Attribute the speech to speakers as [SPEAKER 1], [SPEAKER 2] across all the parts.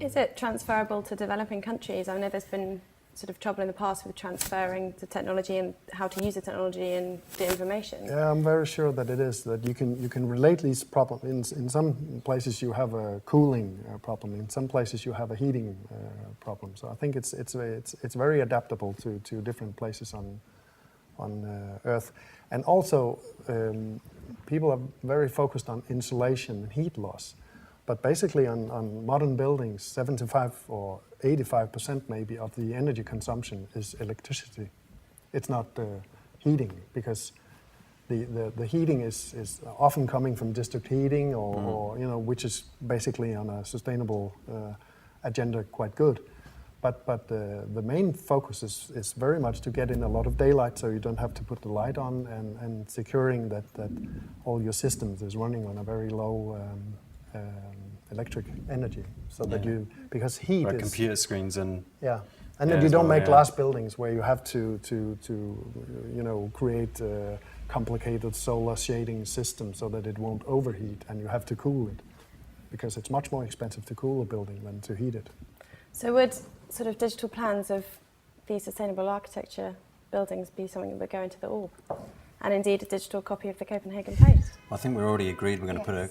[SPEAKER 1] Is it transferable to developing countries? I know there's been sort of trouble in the past with transferring the technology and how to use the technology and the information.
[SPEAKER 2] Yeah, I'm very sure that it is, that you can relate these problems. In some places you have a cooling problem, in some places you have a heating problem. So I think it's very adaptable to different places on Earth. And also people are very focused on insulation and heat loss. But basically on modern buildings, 75 or 85% maybe of the energy consumption is electricity. It's not heating, because the heating is often coming from district heating or which is basically on a sustainable agenda quite good. But the main focus is very much to get in a lot of daylight, so you don't have to put the light on, and securing that all your systems is running on a very low electric energy, so that because heat is
[SPEAKER 3] computer screens and
[SPEAKER 2] and then you don't make glass buildings where you have to create a complicated solar shading system so that it won't overheat, and you have to cool it, because it's much more expensive to cool a building than to heat it.
[SPEAKER 1] So would sort of digital plans of these sustainable architecture buildings be something that would go into the orb? And indeed a digital copy of the Copenhagen Post?
[SPEAKER 3] I think we're already agreed we're going to put a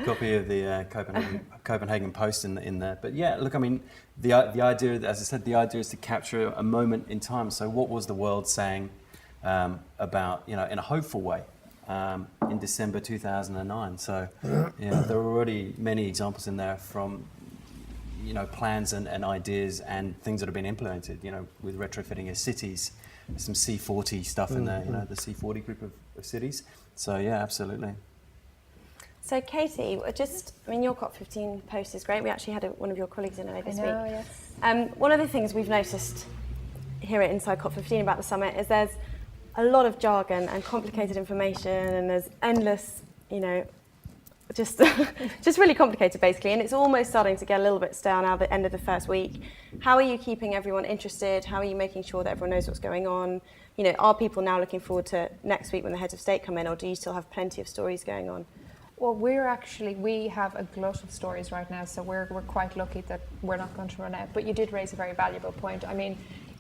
[SPEAKER 3] copy of the Copenhagen Post in there. But yeah, look, I mean, the idea, as I said, the idea is to capture a moment in time. So what was the world saying about, in a hopeful way, in December 2009? So there are already many examples in there from plans and ideas and things that have been implemented, with retrofitting of cities. There's some C40 stuff in there, the C40 group of cities. So yeah, absolutely.
[SPEAKER 1] So Katie, your COP15 post is great. We actually had one of your colleagues in it this week.
[SPEAKER 4] Yes.
[SPEAKER 1] One of the things we've noticed here at Inside COP15 about the summit is there's a lot of jargon and complicated information, and there's endless, just really complicated basically, and it's almost starting to get a little bit stale now at the end of the first week. How are you keeping everyone interested? How are you making sure that everyone knows what's going on? Are people now looking forward to next week when the heads of state come in, or do you still have plenty of stories going on?
[SPEAKER 4] Well, we have a glut of stories right now, so we're quite lucky that we're not going to run out. But you did raise a very valuable point. I mean,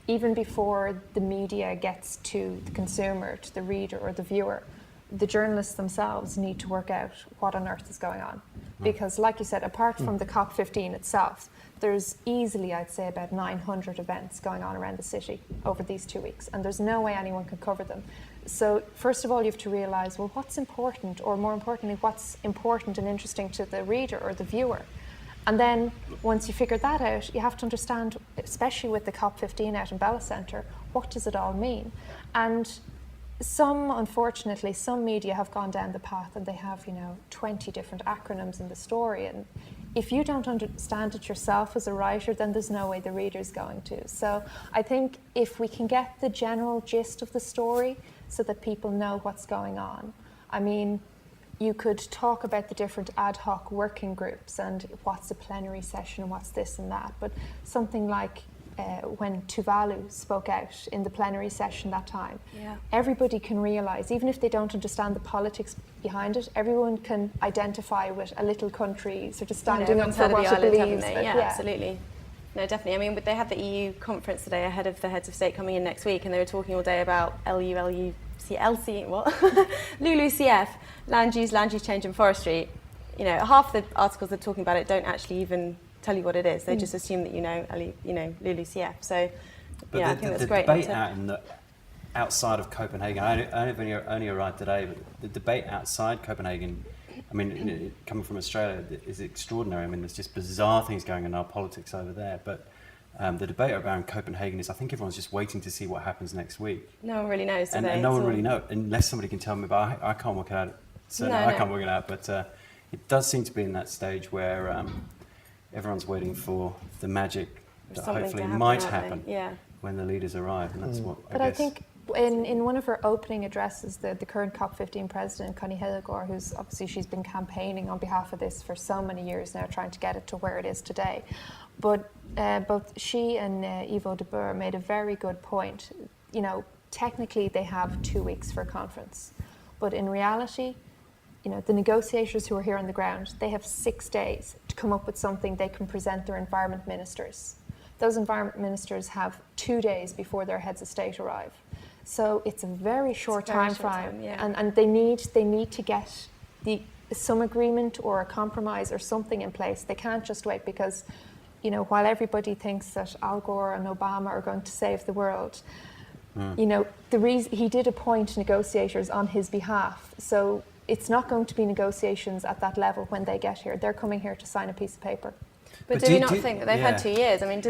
[SPEAKER 4] even before the media gets to the consumer, to the reader or the viewer, the journalists themselves need to work out what on earth is going on. Because like you said, apart from the COP15 itself, there's easily, I'd say, about 900 events going on around the city over these 2 weeks, and there's no way anyone can cover them. So first of all, you have to realise, well, what's important, or more importantly, what's important and interesting to the reader or the viewer. And then once you figure that out, you have to understand, especially with the COP15 out in Bella Centre, what does it all mean? And unfortunately, some media have gone down the path and they have, 20 different acronyms in the story. And if you don't understand it yourself as a writer, then there's no way the reader's going to. So I think if we can get the general gist of the story so that people know what's going on. I mean, you could talk about the different ad hoc working groups and what's a plenary session and what's this and that. But something like when Tuvalu spoke out in the plenary session that time, everybody can realise, even if they don't understand the politics behind it, everyone can identify with a little country sort of standing up for what it believes.
[SPEAKER 1] Absolutely. No, definitely. I mean, they had the EU conference today ahead of the heads of state coming in next week, and they were talking all day about LUCF, land use change and forestry. Half the articles that are talking about it don't actually even tell you what it is. They just assume that LULUCF. So, I think that's great.
[SPEAKER 3] The debate outside of Copenhagen, I only arrived today, but the debate outside Copenhagen, I mean, coming from Australia, is extraordinary. I mean, there's just bizarre things going on in our politics over there. But the debate around Copenhagen is, I think everyone's just waiting to see what happens next week.
[SPEAKER 1] No one really knows,
[SPEAKER 3] and no one really knows, unless somebody can tell me. But I can't work it out. I can't work it out. But it does seem to be in that stage where everyone's waiting for the magic that hopefully might happen when the leaders arrive, and that's what I think
[SPEAKER 4] in one of her opening addresses, the current COP15 president, Connie Hedegaard, who's obviously, she's been campaigning on behalf of this for so many years now, trying to get it to where it is today. But both she and Ivo de Boer made a very good point. Technically they have 2 weeks for a conference, but in reality, the negotiators who are here on the ground, they have 6 days to come up with something they can present their environment ministers. Those environment ministers have 2 days before their heads of state arrive. So it's a very short time frame, and they need to get some agreement or a compromise or something in place. They can't just wait, because, you know, while everybody thinks that Al Gore and Obama are going to save the world, you know, he did appoint negotiators on his behalf. So it's not going to be negotiations at that level when they get here. They're coming here to sign a piece of paper.
[SPEAKER 1] But do you not think that they've had 2 years? I mean,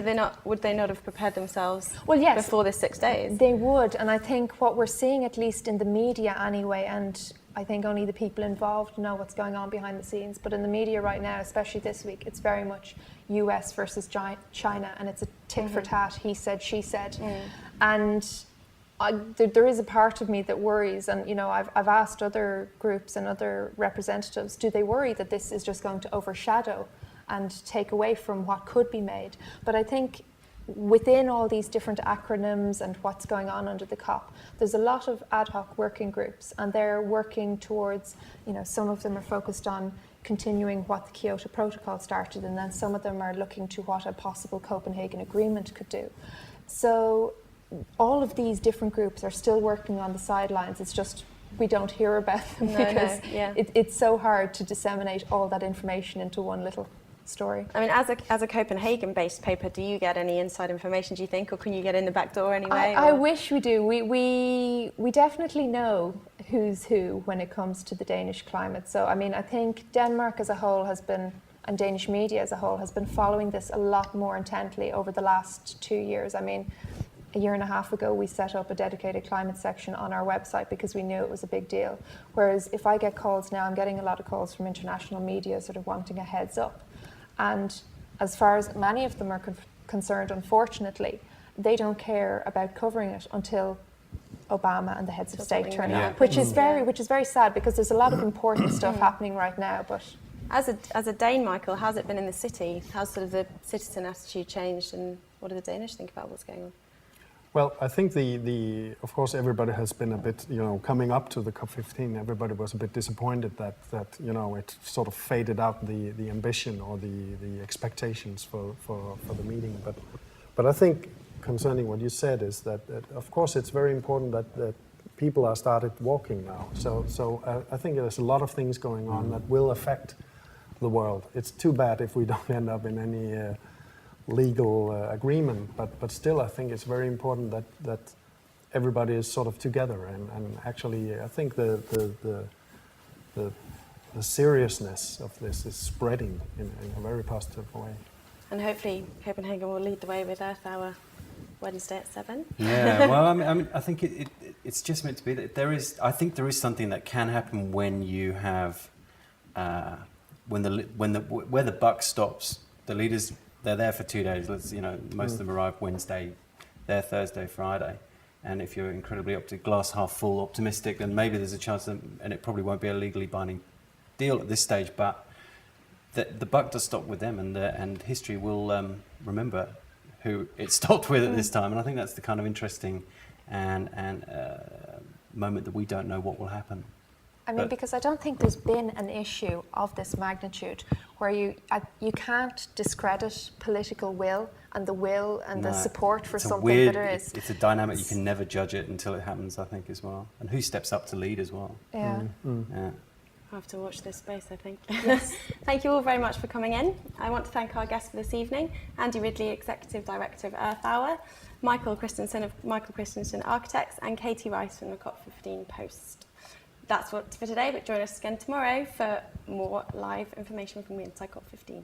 [SPEAKER 1] would they not have prepared themselves before this 6 days?
[SPEAKER 4] They would, and I think what we're seeing, at least in the media anyway, and I think only the people involved know what's going on behind the scenes, but in the media right now, especially this week, it's very much US versus China, and it's a tit for tat, he said, she said. And there is a part of me that worries, and you know, I've asked other groups and other representatives, do they worry that this is just going to overshadow and take away from what could be made? But I think within all these different acronyms and what's going on under the COP, there's a lot of ad hoc working groups, and they're working towards, you know, some of them are focused on continuing what the Kyoto Protocol started, and then some of them are looking to what a possible Copenhagen Agreement could do. So all of these different groups are still working on the sidelines. It's just we don't hear about them because it's so hard to disseminate all that information into one little story.
[SPEAKER 1] I mean, as a Copenhagen-based paper, do you get any inside information, do you think, or can you get in the back door anyway?
[SPEAKER 4] I wish we do. We definitely know who's who when it comes to the Danish climate. So, I mean, I think Denmark as a whole has been, and Danish media as a whole, has been following this a lot more intently over the last 2 years. I mean, a year and a half ago, we set up a dedicated climate section on our website because we knew it was a big deal. Whereas if I get calls now, I'm getting a lot of calls from international media sort of wanting a heads up. And as far as many of them are concerned, unfortunately, they don't care about covering it until Obama and the heads of state turn up, which is very sad, because there's a lot of important stuff happening right now. But
[SPEAKER 1] as a Dane, Michael, how's it been in the city? How's sort of the citizen attitude changed, and what do the Danish think about what's going on?
[SPEAKER 2] Well, I think of course, everybody has been a bit, you know, coming up to the COP15, everybody was a bit disappointed that you know, it sort of faded out the ambition or the expectations for the meeting. But I think concerning what you said is that of course it's very important that people are started walking now. So I think there's a lot of things going on that will affect the world. It's too bad if we don't end up in any legal agreement, but still I think it's very important that everybody is sort of together, and actually I think the seriousness of this is spreading in a very positive way.
[SPEAKER 1] And hopefully Copenhagen will lead the way with Earth Hour Wednesday at 7.
[SPEAKER 3] Yeah, well, I mean, I think it's just meant to be that I think there is something that can happen when you have where the buck stops. The leaders, they're there for 2 days. Most of them arrive Wednesday, they're Thursday, Friday. And if you're incredibly glass half full optimistic, then maybe there's a chance that, and it probably won't be a legally binding deal at this stage, but the buck does stop with them, and history will remember who it stopped with at this time. And I think that's the kind of interesting and moment that we don't know what will happen.
[SPEAKER 4] I mean, because I don't think there's been an issue of this magnitude where you can't discredit political will and the support for something that there is.
[SPEAKER 3] It's a dynamic, you can never judge it until it happens, I think, as well. And who steps up to lead as well.
[SPEAKER 4] Yeah.
[SPEAKER 3] Yeah.
[SPEAKER 1] I'll have to watch this space, I think.
[SPEAKER 4] Yes.
[SPEAKER 1] Thank you all very much for coming in. I want to thank our guests for this evening, Andy Ridley, Executive Director of Earth Hour, Michael Christensen of Michael Christensen Architects, and Katie Rice from the COP15 Post. That's what for today, but join us again tomorrow for more live information from the Inside COP15.